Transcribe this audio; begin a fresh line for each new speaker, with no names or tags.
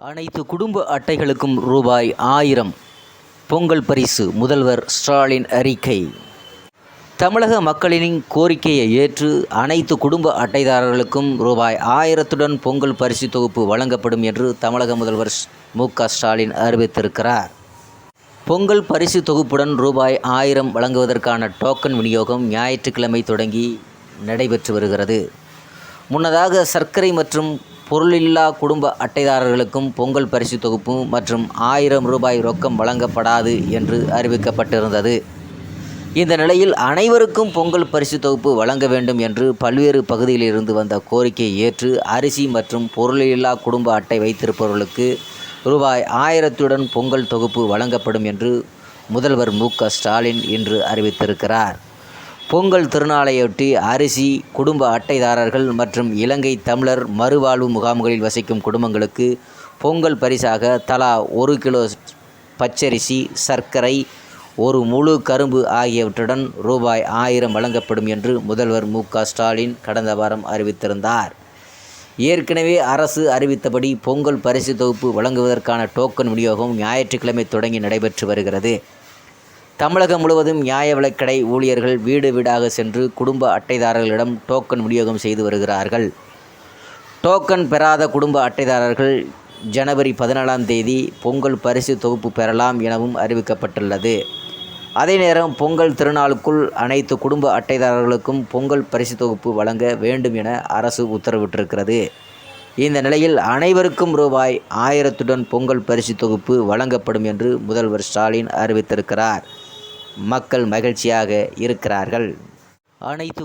அனைத்து குடும்ப அட்டைகளுக்கும் ரூபாய் 1000 பொங்கல் பரிசு முதல்வர் ஸ்டாலின் அறிக்கை. தமிழக மக்களின் கோரிக்கையை ஏற்று அனைத்து குடும்ப அட்டைதாரர்களுக்கும் ரூபாய் 1000 பொங்கல் பரிசு தொகுப்பு வழங்கப்படும் என்று தமிழக முதல்வர் மு.க.ஸ்டாலின் அறிவித்திருக்கிறார். பொங்கல் பரிசு தொகுப்புடன் ரூபாய் 1000 வழங்குவதற்கான டோக்கன் விநியோகம் ஞாயிற்றுக்கிழமை தொடங்கி நடைபெற்று வருகிறது. முன்னதாக சர்க்கரை மற்றும் பொருளில்லா குடும்ப அட்டைதாரர்களுக்கும் பொங்கல் பரிசு தொகுப்பு மற்றும் 1000 ரூபாய் ரொக்கம் வழங்கப்படாது என்று அறிவிக்கப்பட்டிருந்தது. இந்த நிலையில் அனைவருக்கும் பொங்கல் பரிசு தொகுப்பு வழங்க வேண்டும் என்று பல்வேறு பகுதியிலிருந்து வந்த கோரிக்கையை ஏற்று அரிசி மற்றும் பொருளில்லா குடும்ப அட்டை வைத்திருப்பவர்களுக்கு ரூபாய் 1000 பொங்கல் தொகுப்பு வழங்கப்படும் என்று முதல்வர் மு.க.ஸ்டாலின் இன்று அறிவித்திருக்கிறார். பொங்கல் திருநாளையொட்டி அரிசி குடும்ப அட்டைதாரர்கள் மற்றும் இலங்கை தமிழர் மறுவாழ்வு முகாம்களில் வசிக்கும் குடும்பங்களுக்கு பொங்கல் பரிசாக தலா 1 கிலோ பச்சரிசி, சர்க்கரை, ஒரு முழு கரும்பு ஆகியவற்றுடன் ரூபாய் 1000 வழங்கப்படும் என்று முதல்வர் மு.க.ஸ்டாலின் கடந்த வாரம் அறிவித்திருந்தார். ஏற்கனவே அரசு அறிவித்தபடி பொங்கல் பரிசு தொகுப்பு வழங்குவதற்கான டோக்கன் விநியோகம் ஞாயிற்றுக்கிழமை தொடங்கி நடைபெற்று வருகிறது. தமிழகம் முழுவதும் நியாய விலைக்கடை ஊழியர்கள் வீடு வீடாக சென்று குடும்ப அட்டைதாரர்களிடம் டோக்கன் விநியோகம் செய்து வருகிறார்கள். டோக்கன் பெறாத குடும்ப அட்டைதாரர்கள் ஜனவரி 14 பொங்கல் பரிசு தொகுப்பு பெறலாம் எனவும் அறிவிக்கப்பட்டுள்ளது. அதே நேரம் பொங்கல் திருநாளுக்குள் அனைத்து குடும்ப அட்டைதாரர்களுக்கும் பொங்கல் பரிசு தொகுப்பு வழங்க வேண்டும் என அரசு உத்தரவிட்டிருக்கிறது. இந்த நிலையில் அனைவருக்கும் ரூபாய் 1000 பொங்கல் பரிசு தொகுப்பு வழங்கப்படும் என்று முதல்வர் ஸ்டாலின் அறிவித்திருக்கிறார். மக்கள் மகிழ்ச்சியாக இருக்கிறார்கள். அனைத்து